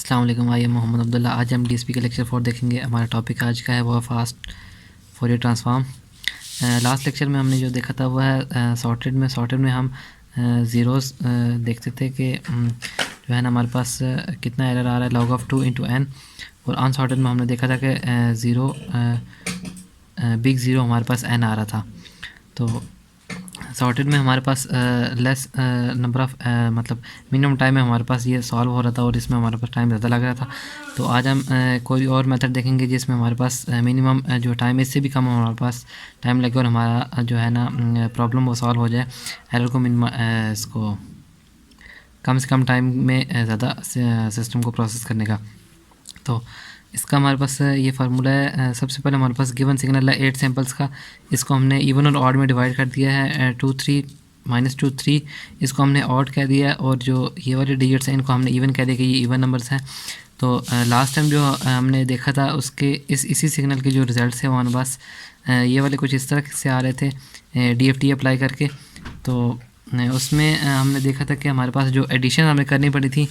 अस्सलाम वालेकुम। I am Mohammad Abdullah. आज हम डीएसपी के लेक्चर 4 देखेंगे। हमारा टॉपिक आज का है वो fast Fourier transform. Last lecture में हमने जो देखा था वो है सॉर्टेड में हम ज़ीरोज़ देखते थे कि जो है ना हमारे पास कितना एरर आ रहा है log of 2 into n, और अनसॉर्टेड में हमने देखा था कि बिग ज़ीरो हमारे पास n आ रहा था। तो सॉर्टेड में हमारे पास लेस नंबर ऑफ़ मतलब मिनिमम टाइम में हमारे पास ये सॉल्व हो रहा था और इसमें हमारे पास टाइम ज़्यादा लग रहा था। तो आज हम कोई और मेथड देखेंगे जिसमें हमारे पास मिनिमम जो टाइम इससे भी कम हमारे पास टाइम लगे और हमारा जो है ना प्रॉब्लम वो सॉल्व हो जाए, एरर को इसको कम से कम टाइम में ज़्यादा सिस्टम को प्रोसेस करने का। तो इसका हमारे पास ये फार्मूला है। सबसे पहले हमारे पास गिवन सिग्नल है 8 सैम्पल्स का। इसको हमने इवन और ऑड में डिवाइड कर दिया है 2 3 -2 3। इसको हमने ऑड कह दिया है और जो ये वाले डिजिट्स हैं इनको हमने इवन कह दिया कि ये इवन नंबर्स हैं। तो लास्ट टाइम जो हमने देखा था उसके इसी सिग्नल के जो रिज़ल्ट है वो हमारे पास ये वाले कुछ इस तरह से आ रहे थे DFT अप्लाई करके। तो उसमें हमने देखा था कि हमारे पास जो एडिशन हमें करनी पड़ी थी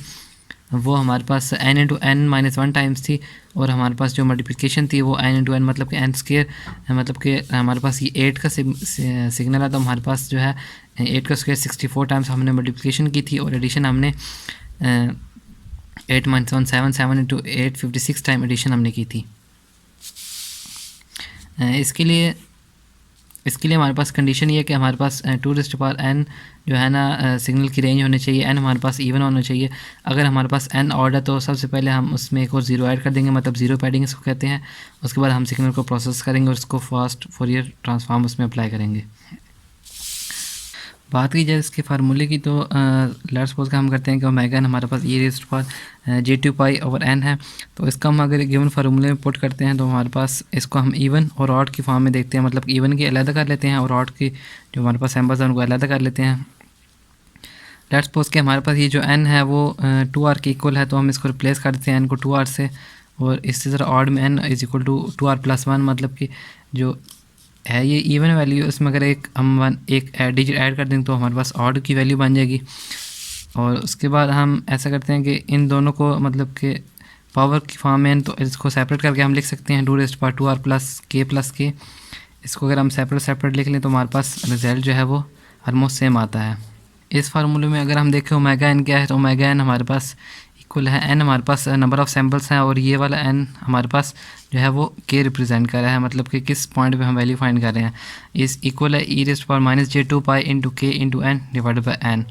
वो हमारे पास n into n minus 1 times थी, और हमारे पास जो मल्टीप्लिकेशन थी वो n इंटू n मतलब कि n स्क्वायर, मतलब कि हमारे पास ये 8 का सिग्नल है। तो हमारे पास जो है 8 का स्क्वायर 64 टाइम्स हमने मल्टीप्लिकेशन की थी, और एडिशन हमने 8 - 1 7 इंटू 8 56 टाइम एडिशन हमने की थी। इसके लिए हमारे पास कंडीशन ये है कि हमारे पास 2n जो है ना सिग्नल की रेंज होनी चाहिए, n हमारे पास इवन होना चाहिए। अगर हमारे पास n ऑड है तो सबसे पहले हम उसमें एक और ज़ीरो ऐड कर देंगे, मतलब ज़ीरो पैडिंग इसको कहते हैं। उसके बाद हम सिग्नल को प्रोसेस करेंगे और उसको फास्ट फोरियर ट्रांसफॉर्म उसमें अप्लाई करेंगे। बात की जाए इसके फार्मूले की तो लेट्स सपोज का हम करते हैं कि ओमेगा n हमारे पास e⁻j2π/n है। तो इसका हम अगर गिवन फार्मूले में पुट करते हैं तो हमारे पास इसको हम इवन और ऑड की फॉर्म में देखते हैं, मतलब इवन की अलग कर लेते हैं और ऑड की जो हमारे पास सैम्पल्स हैं उनको अलग कर लेते हैं। लेट्स सपोज कि हमारे पास ये जो n है वो 2r के इक्वल है, तो हम इसको रिप्लेस कर देते हैं n को 2r से, और इसी तरह ऑड में n is equal to 2r + 1, मतलब कि जो है ये इवन वैल्यू, इसमें अगर हम एक डिजिट ऐड कर दें तो हमारे पास ऑड की वैल्यू बन जाएगी। और उसके बाद हम ऐसा करते हैं कि इन दोनों को मतलब कि पावर की फॉर्म में, तो इसको सेपरेट करके हम लिख सकते हैं 2r + k। इसको अगर हम सेपरेट लिख लें तो हमारे पास रिजल्ट जो है वो ऑलमोस्ट सेम आता है। इस फार्मूले में अगर हम देखें ओमेगा n क्या है, तो ओमेगा n हमारे पास इक्वल है n हमारे पास नंबर ऑफ़ सैम्पल्स हैं, और ये वाला n हमारे पास जो है वो k रिप्रेजेंट कर रहा है, मतलब कि किस पॉइंट पे हम वैल्यू फाइंड कर रहे हैं। इस इक्वल है e⁻j2π into k into n divided by n।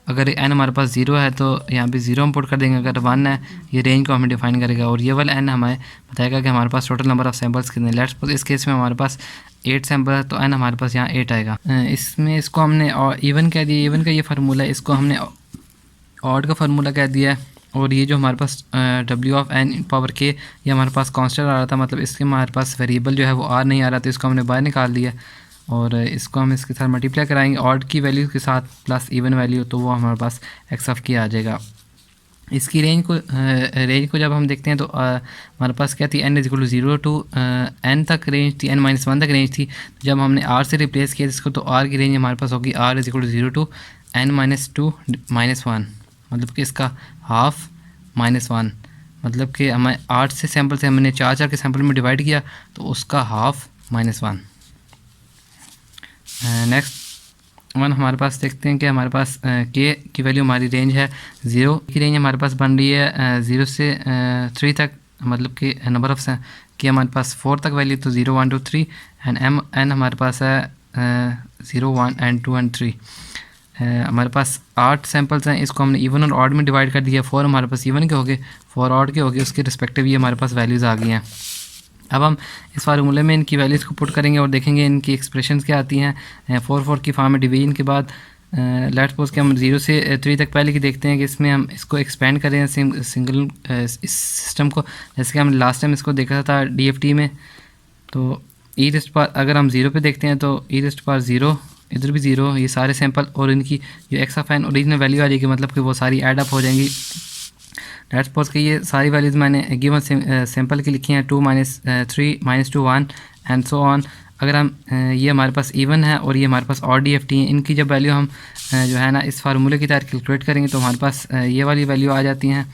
अगर n हमारे पास 0 है तो यहाँ पे 0 हम पुट कर देंगे, अगर 1 है ये रेंज को हमें डिफाइन करेगा, और ये वाला n हमें बताएगा कि हमारे पास टोटल नंबर ऑफ़ सैम्पल्स कितने। लेट्स सपोज इस केस में हमारे पास 8 सैम्पल है तो n हमारे पास यहाँ 8 आएगा। इसमें इसको हमने इवन कह दिया, इवन का ये फार्मूला है, इसको हमने ऑड का फार्मूला कह दिया है। और ये जो हमारे पास W(n)(k) ये हमारे पास कांस्टेंट आ रहा था, मतलब इसके हमारे पास वेरिएबल जो है वो r नहीं आ रहा था, इसको हमने बाहर निकाल दिया, और इसको हम इसके साथ मल्टीप्लाई कराएंगे ऑड की वैल्यू के साथ प्लस इवन वैल्यू, तो वो हमारे पास x(k) आ जाएगा। इसकी रेंज को जब हम देखते हैं तो हमारे पास क्या थी, n = 0 to n तक रेंज थी, n - 1 तक रेंज थी। जब हमने r से रिप्लेस किया इसको तो r की रेंज हमारे पास होगी r = 0 to n - 2 - 1, मतलब कि इसका हाफ -1, मतलब कि हमें 8 से सैम्पल से हमने 4 के सैम्पल में डिवाइड किया तो उसका हाफ -1। नेक्स्ट वन हमारे पास देखते हैं कि हमारे पास k की वैल्यू हमारी रेंज है 0 की रेंज हमारे पास बन रही है 0 से 3 तक, मतलब कि नंबर ऑफ की हमारे पास 4 तक वैल्यू, तो 0 1 2 3 एंड n हमारे पास है 0 1 and 2 and 3। हमारे पास 8 सैम्पल्स हैं, इसको हमने इवन और ऑड में डिवाइड कर दिया। 4 हमारे पास इवन के हो गए, 4 ऑड के हो गए, उसके रिस्पेक्टिव ये हमारे पास वैल्यूज़ आ गई हैं। अब हम इस फार्मूले में इनकी वैल्यूज़ को पुट करेंगे और देखेंगे इनकी एक्सप्रेशंस क्या आती हैं 4 की फॉर्म में डिवीजन के बाद। लेट्स सपोज कि हम 0 से 3 तक पहले की देखते हैं कि इसमें हम इसको एक्सपेंड करें सिंगल इस सिस्टम को, जैसे कि हमने लास्ट टाइम इसको देखा था DFT में। तो अगर हम 0 पे देखते हैं तो e⁻0, इधर भी 0, ये सारे सैंपल और इनकी जो x(n) ओरिजिनल वैल्यू आ जाएगी, मतलब कि वो सारी ऐड अप हो जाएंगी। लेट्स सपोज कि ये सारी वैल्यूज़ मैंने गिवन सैंपल की लिखी हैं 2 - 3 - 2 1 एंड सो ऑन। अगर हम ये हमारे पास इवन है और ये हमारे पास ऑड DFT है, इनकी जब वैल्यू हम जो है ना इस फार्मूले की तरह कैलकुलेट करेंगे तो हमारे पास ये वाली वैल्यू आ जाती हैं।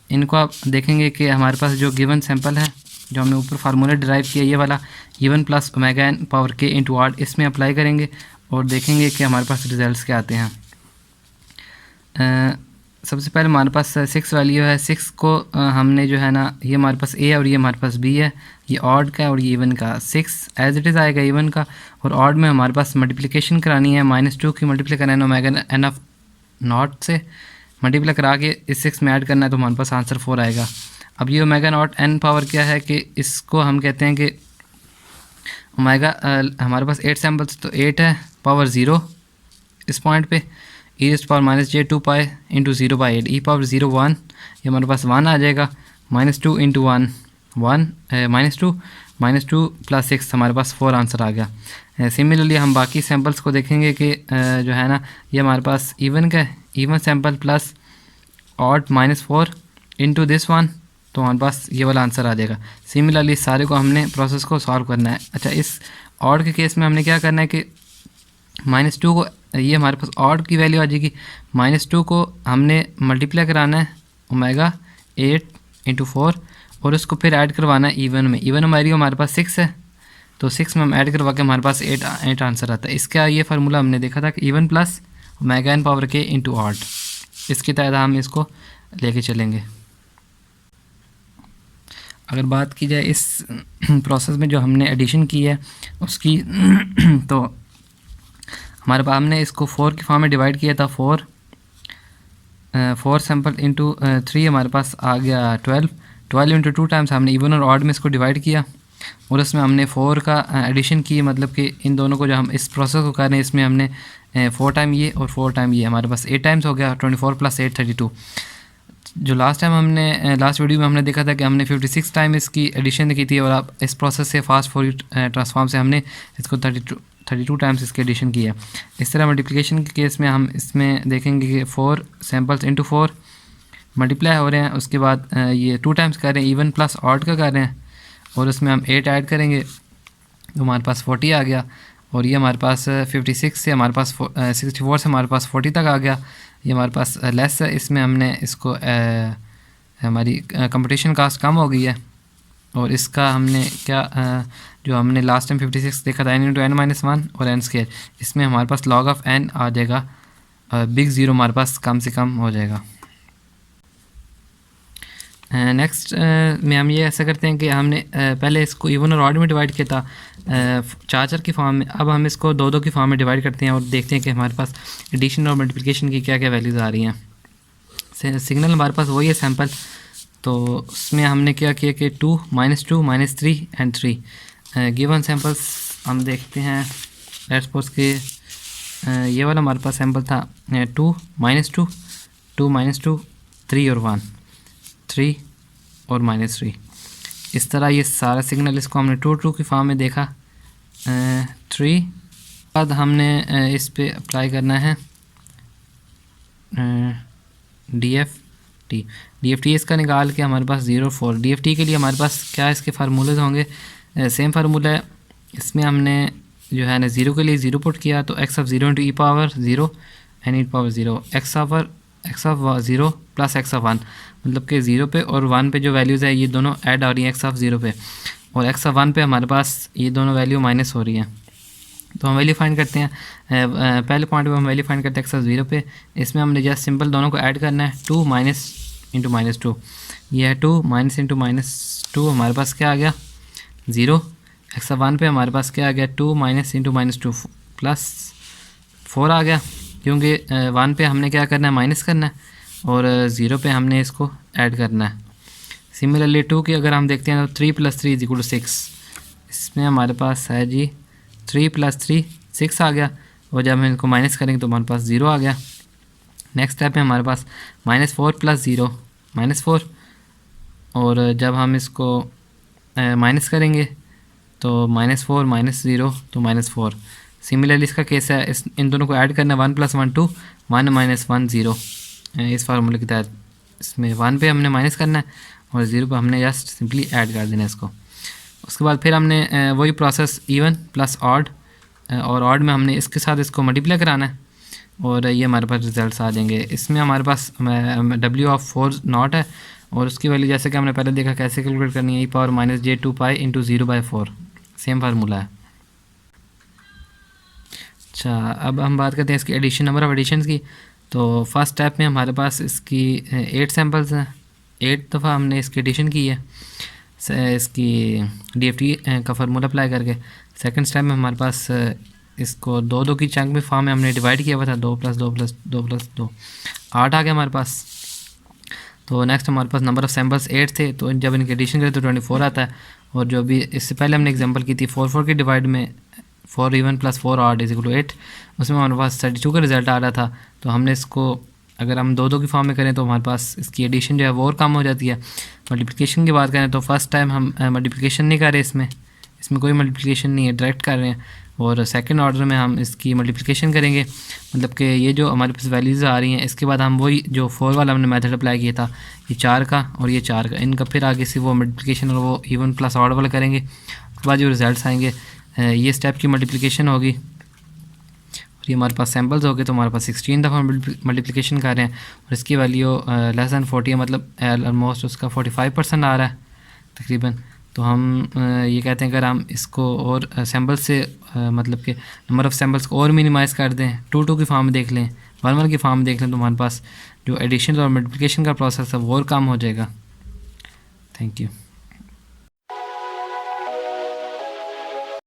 इनको आप देखेंगे कि हमारे पास जो गिवन सैंपल है, जो हमने ऊपर फार्मूला डिराइव किया ये वाला even plus omega n power के इंटू आर, इसमें अप्लाई करेंगे और देखेंगे कि हमारे पास रिजल्ट्स क्या आते हैं। सबसे पहले हमारे पास 6 वैल्यू है। 6 को हमने जो है ना, ये हमारे पास ए और ये हमारे पास बी है, ये ऑड का और ये इवन का। 6 एज इट इज़ आएगा इवन का, और ऑड में हमारे पास मल्टीप्लिकेशन करानी है, -2 की मल्टीप्लाई करना है ओमेगा एन ऑफ नॉट से, मल्टीप्लाई करा के इस 6 में ऐड करना है, तो हमारे पास आंसर 4 आएगा। अब ये ओमेगा नॉट एन पावर क्या है कि इसको हम कहते हैं कि ओमेगा हमारे पास 8 सैम्पल्स तो 8 है पावर 0 इस पॉइंट पे, e⁻−j2 पाई इंटू 0/8 e⁻0 1, ये हमारे पास 1 आ जाएगा, -2 इंटू 1 1 -2 प्लस 6 हमारे पास 4 आंसर आ गया। सिमिलरली हम बाकी सैम्पल्स को देखेंगे कि जो है ना, ये हमारे पास इवन का है, even sample plus odd -4 into this one, तो हमारे पास ये वाला आंसर आ जाएगा। सिमिलरली सारे को हमने प्रोसेस को सॉल्व करना है। अच्छा, इस ऑड के केस में हमने क्या करना है कि -2 को, ये हमारे पास ऑड की वैल्यू आ जाएगी, -2 को हमने मल्टीप्लाई कराना है ओमेगा 8 इंटू 4 और उसको फिर ऐड करवाना है इवन में। इवन हमारे पास 6 है, तो 6 में हम ऐड करवा के हमारे पास 8 आंसर आता है। इसका ये फार्मूला हमने देखा था कि even plus omega n power के इंटू ऑड, इसके तहत हम इसको लेके चलेंगे। अगर बात की जाए इस प्रोसेस में जो हमने एडिशन की है उसकी तो हमारे पास हमने इसको 4 की फॉर्म में डिवाइड किया था। 4 सैम्पल इंटू 3 हमारे पास आ गया 12 इंटू 2 टाइम्स हमने इवन और ऑड में इसको डिवाइड किया और उसमें हमने 4 का एडिशन की, मतलब कि इन दोनों को जो हम इस प्रोसेस को कर रहे हैं इसमें हमने 4 टाइम ये और 4 टाइम ये, हमारे पास 8 टाइम्स हो गया। 24 प्लस 8 32। जो लास्ट वीडियो में हमने देखा था कि हमने 56 टाइम इसकी एडिशन की थी, और अब इस प्रोसेस से फास्ट फॉरवर्ड ट्रांसफॉर्म से हमने इसको 32 टाइम्स इसकी एडिशन की है। इस तरह मल्टीप्लिकेशन के केस में हम इसमें देखेंगे कि 4 सैम्पल्स इंटू 4 मल्टीप्लाई हो रहे हैं, उसके बाद ये 2 टाइम्स कर रहे हैं, इवन प्लस ऑड का कर रहे हैं, और उसमें हम 8 ऐड करेंगे तो हमारे पास 40 आ गया। और ये हमारे पास 56 से हमारे पास 64 से हमारे पास 40 तक आ गया, ये हमारे पास लेस है। इसमें हमने इसको हमारी कंपटीशन कास्ट कम हो गई है, और इसका हमने क्या जो हमने लास्ट टाइम 56 देखा था n इंटू n-1 और n स्केयर, इसमें हमारे पास log ऑफ n आ जाएगा, बिग ज़ीरो हमारे पास कम से कम हो जाएगा। नेक्स्ट में हम ये ऐसा करते हैं कि हमने पहले इसको इवन और ऑड में डिवाइड किया था 4 की फॉर्म में, अब हम इसको 2 की फॉर्म में डिवाइड करते हैं और देखते हैं कि हमारे पास एडिशन और मल्टीप्लिकेशन की क्या क्या वैल्यूज़ आ रही हैं। सिग्नल हमारे पास वही है सैम्पल, तो उसमें हमने क्या किया कि 2 -2 -3 एंड 3 गिवन सैम्पल्स हम देखते हैं। लेट्स सपोज के ये वाला हमारे पास सैम्पल था 2 -2 2 -2 3 और 1 3 और -3। इस तरह ये सारा सिग्नल इसको हमने 2 की फॉर्म में देखा। 3 बाद हमने इस पे अप्लाई करना है DFT इसका निकाल के हमारे पास 0 4। DFT के लिए हमारे पास क्या इसके फार्मूलेज होंगे, सेम फार्मूला है। इसमें हमने जो है ना 0 के लिए 0 पुट किया, तो x of 0 into e⁻0 n e⁻0 x of 0 plus x of 1, मतलब कि 0 पे और 1 पे जो वैल्यूज़ है ये दोनों ऐड हो रही हैं x ऑफ 0 पे, और x ऑफ 1 पे हमारे पास ये दोनों वैल्यू माइनस हो रही हैं। तो हम वैल्यू फाइंड करते हैं, पहले पॉइंट पे हम वैल्यू फाइंड करते हैं x ऑफ 0 पे। इसमें हमने जस्ट सिंपल दोनों को ऐड करना है, 2 माइनस इंटू -2, ये है 2 माइनस इंटू -2, हमारे पास क्या आ गया 0। x ऑफ 1 पे हमारे पास क्या आ गया 2 माइनस इंटू -2 प्लस 4 आ गया, क्योंकि 1 पे हमने क्या करना है माइनस करना है, और 0 पे हमने इसको ऐड करना है। सिमिलरली 2 की अगर हम देखते हैं तो 3 + 3 = 6, इसमें हमारे पास है जी 3 + 3 6 आ गया, और जब हम इनको माइनस करेंगे तो हमारे पास 0 आ गया। नेक्स्ट स्टेप है हमारे पास -4 + 0 -4, और जब हम इसको माइनस करेंगे तो -4 -0 तो -4। सिमिलरली इसका केस है, इन दोनों को ऐड करना है, 1 + 1 2 1 - 1 0। इस फार्मूले के तहत इसमें 1 पे हमने माइनस करना है और 0 पे हमने जस्ट सिंपली ऐड कर देना है इसको। उसके बाद फिर हमने वही प्रोसेस इवन प्लस ऑड, और ऑड में हमने इसके साथ इसको मल्टीप्लाई कराना है, और ये हमारे पास रिजल्ट्स आ जाएंगे। इसमें हमारे पास W ऑफ 4 नॉट है, और उसकी वैल्यू जैसे कि हमने पहले देखा कैसे कैलकुलेट करनी है, e⁻−j2π इंटू 0/4, सेम फार्मूला है। अच्छा, अब हम बात करते हैं इसकी एडिशन, नंबर ऑफ एडिशंस की। तो फर्स्ट स्टेप में हमारे पास इसकी 8 सैम्पल्स हैं, 8 दफ़ा हमने इसकी एडिशन की है इसकी DFT का फार्मूला अप्लाई करके। सेकंड स्टेप में हमारे पास इसको 2 की चंक में फॉर्म में हमने डिवाइड किया हुआ था, 2 + 2 + 2 + 2 8 आ गया हमारे पास। तो नेक्स्ट हमारे पास नंबर ऑफ़ सैम्पल्स 8 थे, तो जब इनकी एडिशन करें तो 24 आता है। और जो भी इससे पहले हमने एग्जांपल की थी 4 के डिवाइड में 4 इवन + 4 ऑड = 8, उसमें हमारे पास 32 का रिज़ल्ट आ रहा था। तो हमने इसको अगर हम 2 की फॉर्म में करें तो हमारे पास इसकी एडिशन जो है वो और कम हो जाती है। मल्टीप्लिकेशन की बात करें तो फर्स्ट टाइम हम मल्टीप्लिकेशन नहीं कर रहे, इसमें कोई मल्टीप्लिकेशन नहीं है, डायरेक्ट कर रहे हैं। और सेकंड ऑर्डर में हम इसकी मल्टीप्लिकेशन करेंगे, मतलब कि ये जो हमारे पास वैल्यूज़ आ रही हैं इसके बाद हम वही जो 4 वाला हमने मेथड अप्लाई किया था, ये 4 का और ये 4 का, इनका फिर आगे से वो मल्टीप्लिकेशन और वो इवन + ऑड वाला करेंगे। उसके बाद जो रिज़ल्ट आएंगे ये स्टेप की मल्टीप्लिकेशन होगी और ये हमारे पास सैम्पल्स हो गए। तो हमारे पास 16 दफ़ा मल्टीप्लिकेशन कर रहे हैं और इसकी वैल्यू लेस दैन 40 है, मतलब ऑलमोस्ट उसका 45% आ रहा है तकरीबन। तो हम ये कहते हैं अगर हम इसको और सैम्पल से मतलब कि नंबर ऑफ़ सैम्पल्स को और मिनिमाइज़ कर दें, 2 की फॉर्म में देख लें, 1 की फॉर्म में देख लें, तो हमारे पास जो एडिशन और मल्टीप्लिकेशन का प्रोसेस है वो और कम हो जाएगा। Thank you.